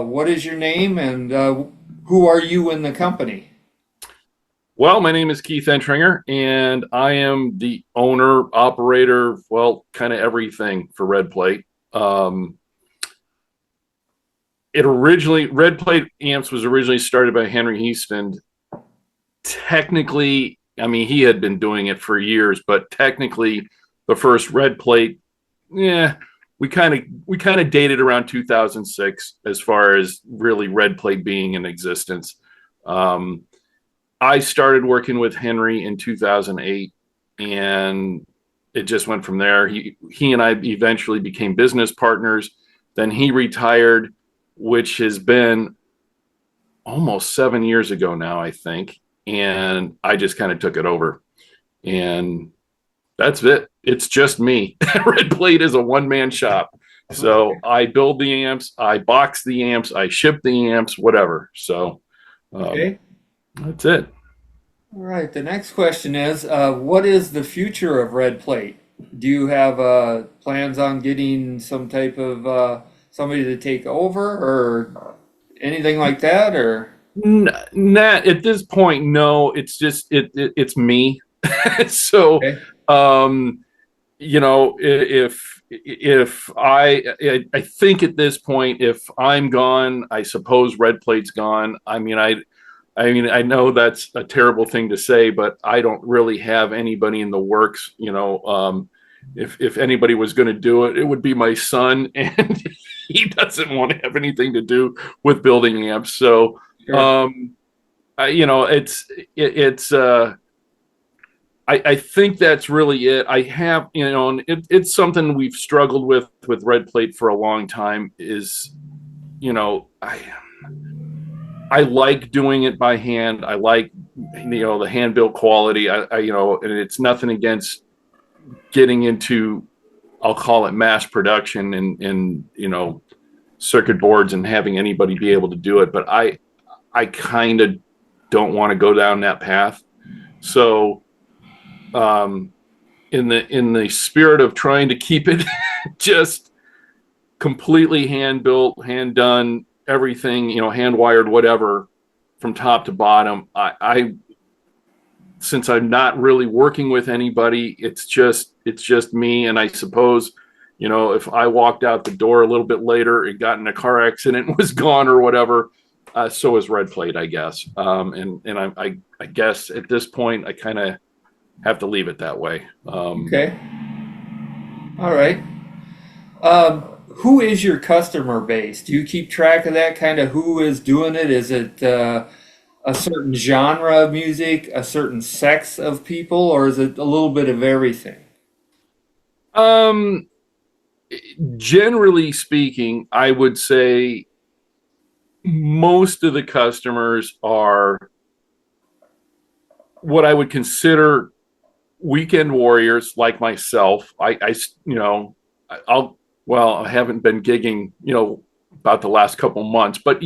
What is your name and who are you in the company? Well, my name is Keith Entringer, and I am the owner, operator, well, kind of everything for Red Plate. Um, Red Plate Amps was originally started by Henry Easton. Technically, I mean, he had been doing it for years, but technically, the first Red Plate, yeah, we kind of dated around 2006 as far as really Red Plate being in existence. Um, I started working with Henry in 2008, and it just went from there. He and I eventually became business partners. Then he retired, which has been almost 7 years ago now, I think. And I just kind of took it over, and that's it. It's just me. Red Plate is a one-man shop. So I build the amps, I box the amps, I ship the amps, whatever. So um, Okay. that's it. All right. The next question is, what is the future of Red Plate? Do you have plans on getting some type of somebody to take over or anything like that? Or Not at this point. No, it's just it's me. So, okay, um, if I think at this point, if I'm gone, I suppose Red Plate's gone. I mean, I know that's a terrible thing to say, but I don't really have anybody in the works. If anybody was going to do it, it would be my son, and he doesn't want to have anything to do with building amps. So, sure. um, it's I think that's really it. I have, and it's something we've struggled with Red Plate for a long time. Is you know, I like doing it by hand. I like the hand built quality. And it's nothing against getting into, I'll call it mass production and circuit boards and having anybody be able to do it. But I kind of don't want to go down that path. So um, in the spirit of trying to keep it just completely hand built, hand done, everything, hand wired, whatever, from top to bottom. I since I'm not really working with anybody, it's just me. And I suppose, if I walked out the door a little bit later and got in a car accident and was gone or whatever, so is Red Plate, I guess. And I guess at this point, I kind of have to leave it that way. Okay. All right. Who is your customer base? Do you keep track of that kind of who is doing it? Is it a certain genre of music, a certain sex of people, or is it a little bit of everything? Um, Generally speaking, I would say most of the customers are what I would consider weekend warriors like myself. I'll, well, I haven't been gigging, about the last couple months, but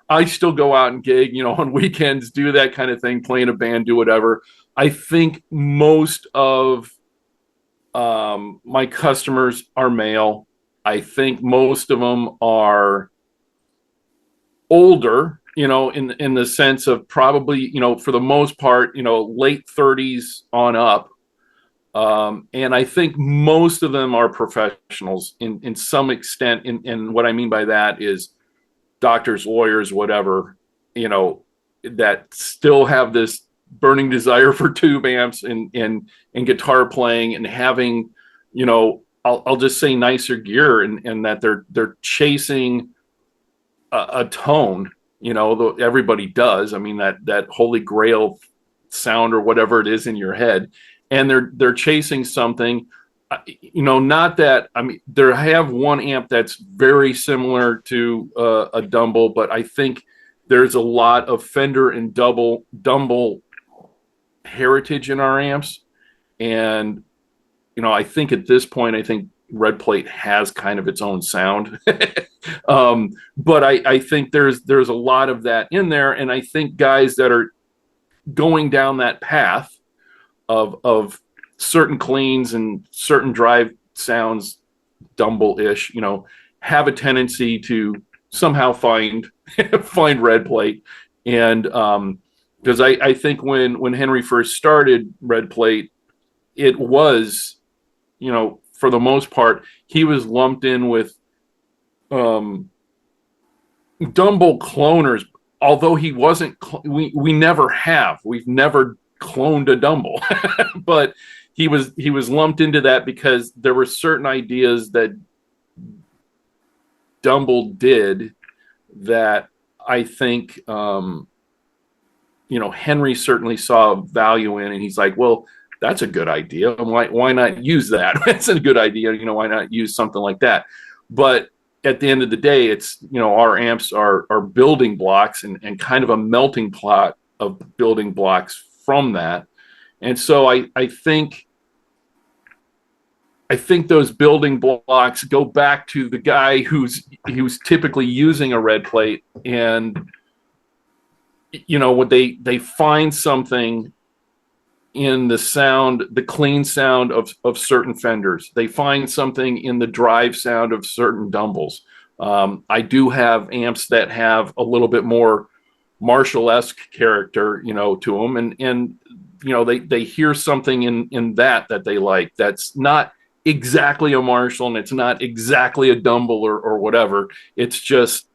I still go out and gig, on weekends, do that kind of thing, play in a band, do whatever. I think most of my customers are male. I think most of them are older, in the sense of probably, for the most part, late 30s on up. And I think most of them are professionals in some extent. And what I mean by that is doctors, lawyers, whatever, that still have this burning desire for tube amps and guitar playing and having, I'll just say nicer gear, and that they're chasing a tone, everybody does. I mean, that holy grail sound or whatever it is in your head, and they're chasing something. not that, I mean, there have one amp that's very similar to a Dumble, but I think there's a lot of Fender and Dumble heritage in our amps. And, I think at this point, I think Red Plate has kind of its own sound. But I think there's a lot of that in there. And I think guys that are going down that path of certain cleans and certain drive sounds, Dumble-ish, have a tendency to somehow find find Red Plate. And because I think when Henry first started Red Plate, it was, for the most part, he was lumped in with um, Dumble cloners, although he wasn't. We never have. We've never cloned a Dumble, but he was lumped into that because there were certain ideas that Dumble did that I think Henry certainly saw value in, and he's like, well, that's a good idea. Why not use that? That's a good idea. Why not use something like that? But at the end of the day, it's, our amps are building blocks and kind of a melting pot of building blocks from that. And so I think those building blocks go back to the guy who's typically using a Red Plate, and when they find something in the clean sound of certain Fenders. They find something in the drive sound of certain Dumbles. I do have amps that have a little bit more Marshall-esque character, to them, and they hear something in that they like. That's not exactly a Marshall, and it's not exactly a Dumble or whatever. It's just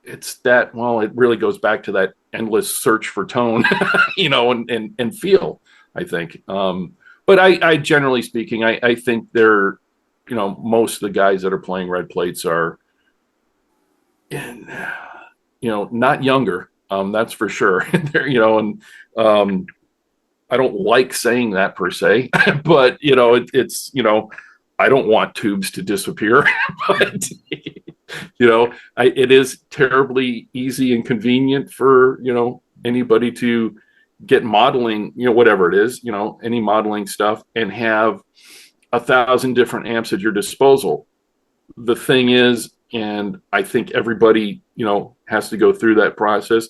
it's that, well, it really goes back to that endless search for tone, and feel, I think. But I generally speaking, I think they're, most of the guys that are playing Red Plates are, not younger. That's for sure. They're, and I don't like saying that per se, but it's, I don't want tubes to disappear, but it is terribly easy and convenient for anybody to get modeling, whatever it is, any modeling stuff, and have 1,000 different amps at your disposal. The thing is, and I think everybody has to go through that process.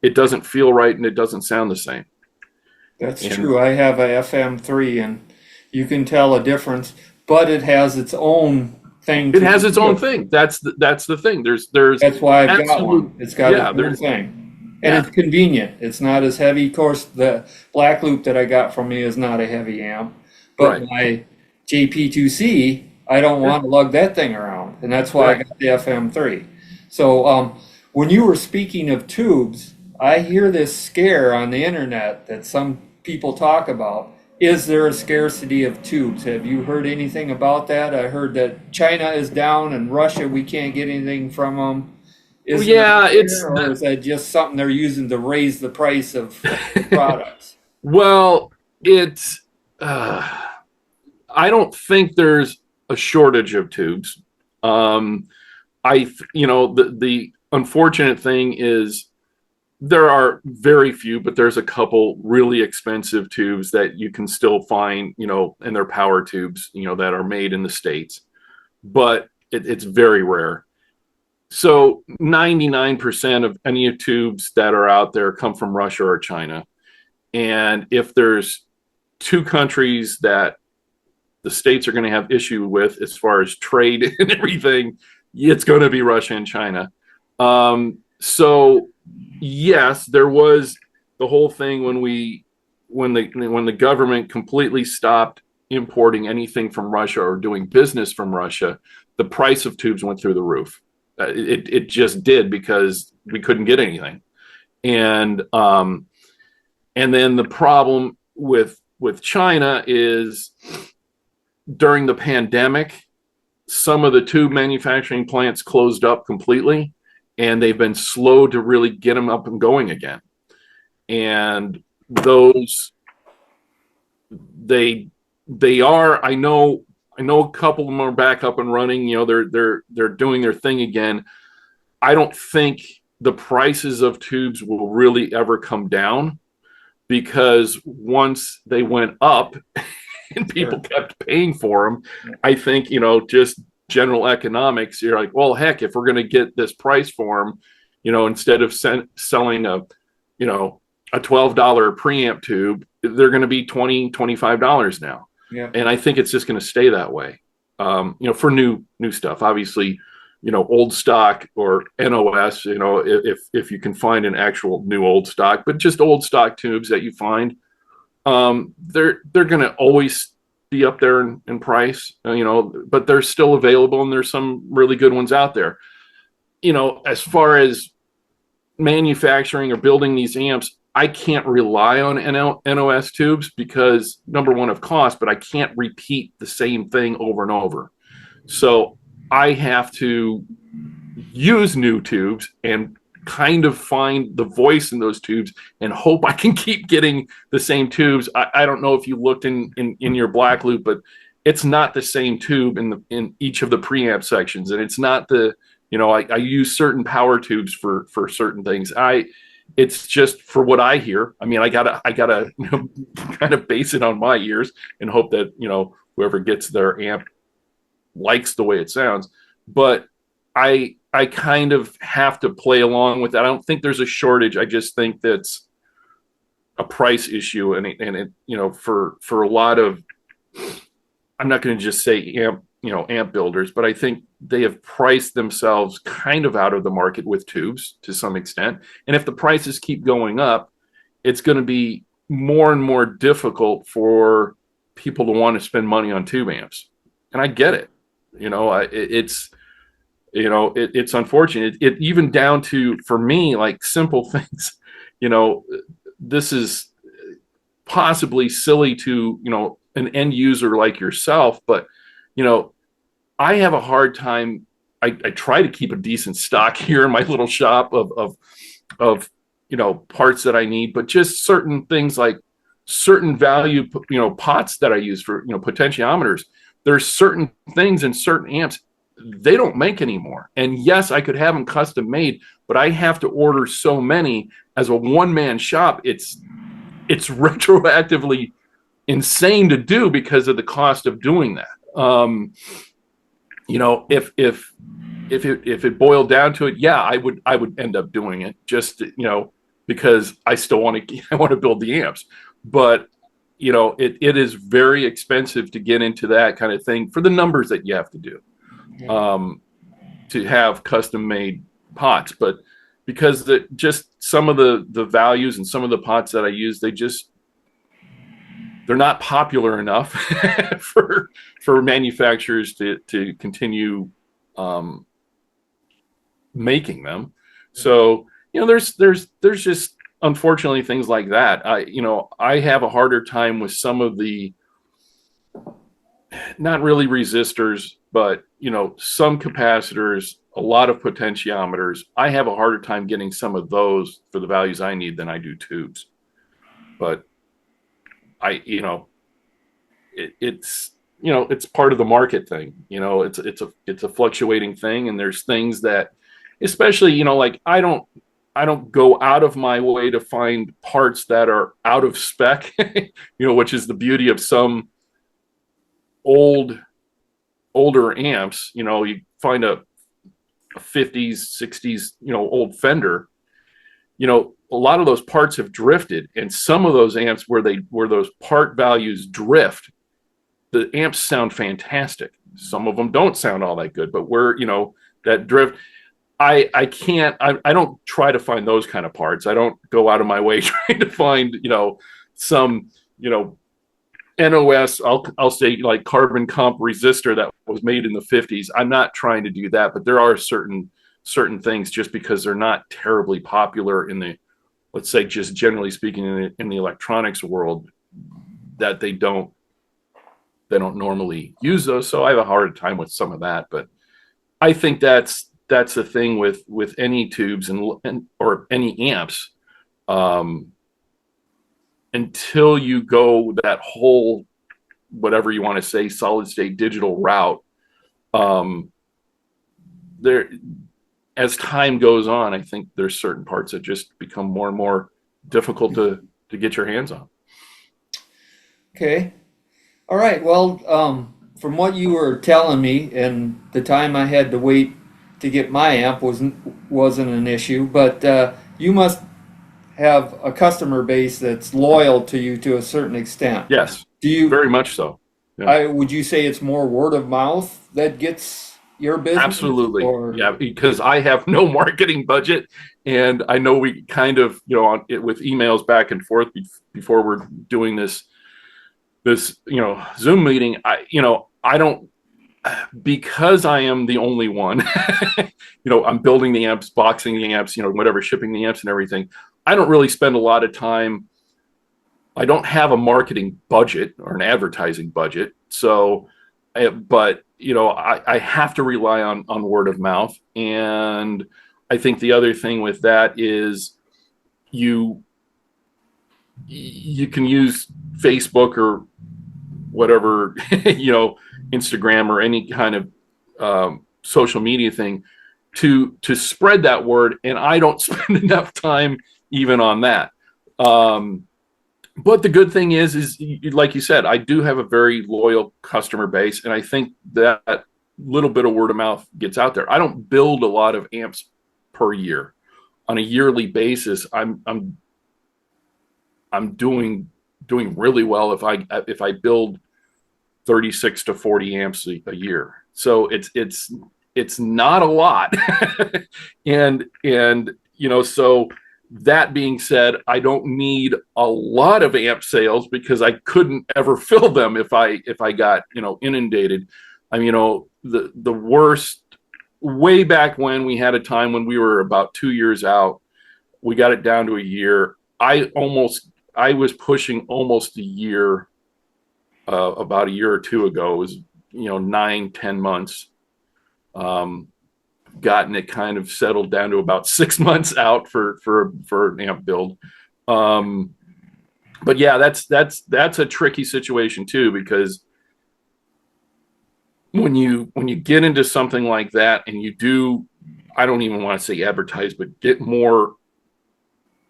It doesn't feel right, and it doesn't sound the same. That's And true. I have a FM3 and you can tell a difference, but it has its own thing it to has it its own too. thing. That's the thing. There's That's why I've got absolute, one. It's got its yeah, own there's, thing. And yeah, it's convenient. It's not as heavy. Of course, the black loop that I got from me is not a heavy amp, but right. my JP2C, I don't Yeah. want to lug that thing around. And that's why I Right. got the FM3. So, when you were speaking of tubes, I hear this scare on the internet that some people talk about. Is there a scarcity of tubes? Have you heard anything about that? I heard that China is down and Russia, we can't get anything from them. Well, Is there a yeah, it's scare, or is that just something they're using to raise the price of products? well, it's I don't think there's a shortage of tubes. Um, the unfortunate thing is there are very few, but there's a couple really expensive tubes that you can still find, and they're power tubes, that are made in the States, but it's very rare. So 99% of any tubes that are out there come from Russia or China. And if there's two countries that the states are going to have issue with as far as trade and everything, it's going to be Russia and China. So yes, there was the whole thing when the government completely stopped importing anything from Russia or doing business from Russia. The price of tubes went through the roof. It just did because we couldn't get anything, and then the problem with China is during the pandemic, some of the tube manufacturing plants closed up completely, and they've been slow to really get them up and going again. And those they they are. I know a couple of them are back up and running. They're doing their thing again. I don't think the prices of tubes will really ever come down, because once they went up and people Sure. kept paying for them, Yeah. I think, just general economics, you're like, well, heck, if we're going to get this price for them, instead of selling you know, a $12 preamp tube, they're going to be $20, $25 now. Yeah. And I think it's just going to stay that way. For new stuff, obviously, old stock or NOS, if you can find an actual new old stock, but just old stock tubes that you find, they're going to always be up there in price, but they're still available, and there's some really good ones out there. As far as manufacturing or building these amps, I can't rely on NOS tubes because, number one, of cost, but I can't repeat the same thing over and over. So I have to use new tubes and kind of find the voice in those tubes and hope I can keep getting the same tubes. I don't know if you looked in your black loop, but it's not the same tube in each of the preamp sections, and it's not I use certain power tubes for certain things. It's just for what I hear. I mean, I gotta kind of base it on my ears and hope that whoever gets their amp likes the way it sounds. But I kind of have to play along with that. I don't think there's a shortage. I just think that's a price issue, and for a lot of, I'm not going to just say amp builders, but I think they have priced themselves kind of out of the market with tubes to some extent. And if the prices keep going up, it's going to be more and more difficult for people to want to spend money on tube amps. And I get it. It's unfortunate. It even down to, for me, like simple things. You know, this is possibly silly to an end user like yourself, but you know, I have a hard time. I try to keep a decent stock here in my little shop of parts that I need, but just certain things like certain value pots that I use for potentiometers. There's certain things in certain amps they don't make anymore. And yes, I could have them custom made, but I have to order so many as a one man shop. It's retroactively insane to do because of the cost of doing that. If it boiled down to it, yeah, I would end up doing it just because I still want to build the amps, but it is very expensive to get into that kind of thing for the numbers that you have to do, Yeah. to have custom made pots. But because just some of the values and some of the pots that I use, they're not popular enough for manufacturers to continue um, making them. So there's just unfortunately things like that. I have a harder time with some of the, not really resistors, but some capacitors, a lot of potentiometers. I have a harder time getting some of those for the values I need than I do tubes. But I it's part of the market thing. It's a fluctuating thing, and there's things that, especially like I don't go out of my way to find parts that are out of spec, which is the beauty of some old older amps. You find a 50s 60s old Fender. A lot of those parts have drifted, and some of those amps where those part values drift, the amps sound fantastic. Some of them don't sound all that good, but where that drift, I can't. I don't try to find those kind of parts. I don't go out of my way trying to find some NOS. I'll say like carbon comp resistor that was made in the 50s. I'm not trying to do that, but there are certain things, just because they're not terribly popular in the, let's say, just generally speaking, in the electronics world, that they don't normally use those. So I have a harder time with some of that. But I think that's the thing with any tubes and or any amps. Until you go that whole whatever you want to say, solid state digital route. Um, there, as time goes on, I think there's certain parts that just become more and more difficult to get your hands on. Okay. All right. Well, from what you were telling me, and the time I had to wait to get my amp wasn't an issue, but you must have a customer base that's loyal to you to a certain extent. Yes, Do you? very much so. Yeah. I would you say it's more word of mouth that gets your business, Absolutely. or Yeah, because I have no marketing budget, and I know we kind of, on it with emails back and forth before we're doing this Zoom meeting. I don't, because I am the only one. I'm building the amps, boxing the amps, whatever, shipping the amps and everything. I don't really spend a lot of time. I don't have a marketing budget or an advertising budget, so but I have to rely on word of mouth. And I think the other thing with that is you you can use Facebook or whatever, Instagram or any kind of social media thing to spread that word. And I don't spend enough time even on that. But the good thing is like you said, I do have a very loyal customer base, and I think that little bit of word of mouth gets out there. I don't build a lot of amps per year. On a yearly basis, I'm doing really well if I build 36 to 40 amps a year. So it's not a lot. and so that being said, I don't need a lot of amp sales because I couldn't ever fill them if I got inundated. I mean, the worst, way back when, we had a time when we were about 2 years out. We got it down to a year. I was pushing almost a year. About a year or two ago, it was 9-10 months. Gotten it kind of settled down to about 6 months out for an amp build. But yeah, that's a tricky situation too, because when you get into something like that and you do, I don't even want to say advertise, but get more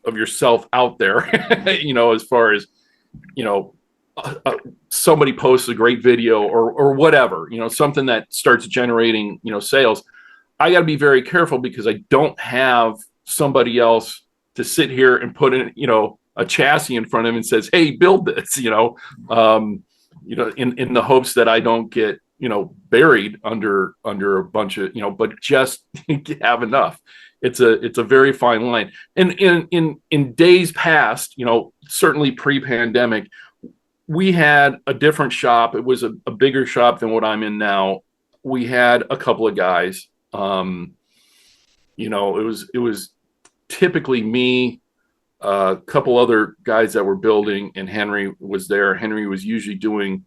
of yourself out there, as far as, somebody posts a great video or whatever, something that starts generating, sales. I got to be very careful because I don't have somebody else to sit here and put in, a chassis in front of him and says, "Hey, build this," in the hopes that I don't get, buried under a bunch of, but just have enough. It's a very fine line. And in days past, certainly pre-pandemic, we had a different shop. It was a bigger shop than what I'm in now. We had a couple of guys. It was typically me, a couple other guys that were building, and Henry was there. Henry was usually doing,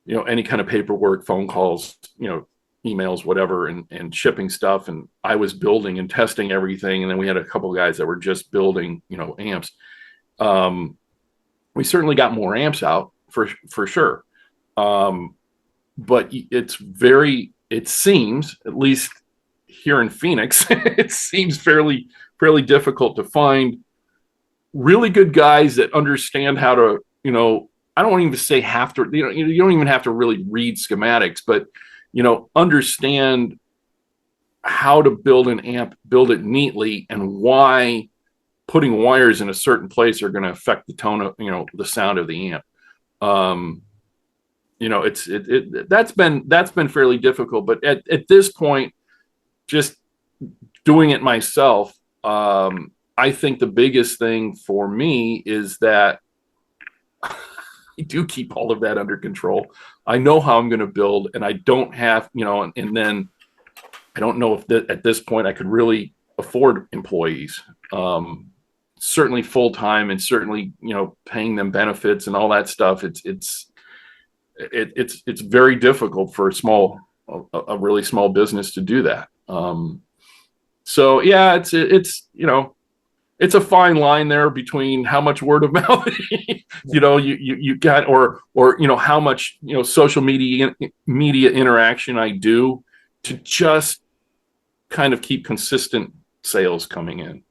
any kind of paperwork, phone calls, emails, whatever, and shipping stuff. And I was building and testing everything. And then we had a couple of guys that were just building, amps. We certainly got more amps out for sure. But it seems, at least here in Phoenix, it seems fairly difficult to find really good guys that understand how to, I don't even say have to, you don't even have to really read schematics, but, understand how to build an amp, build it neatly, and why putting wires in a certain place are going to affect the tone of, the sound of the amp. That's been fairly difficult, but at this point, just doing it myself, I think the biggest thing for me is that I do keep all of that under control. I know how I'm going to build, and I don't have, and then I don't know if at this point I could really afford employees. Certainly full time, and certainly, paying them benefits and all that stuff. It's very difficult for a really small business to do that. So yeah, it's it's a fine line there between how much word of mouth you got, or how much social media interaction I do to just kind of keep consistent sales coming in.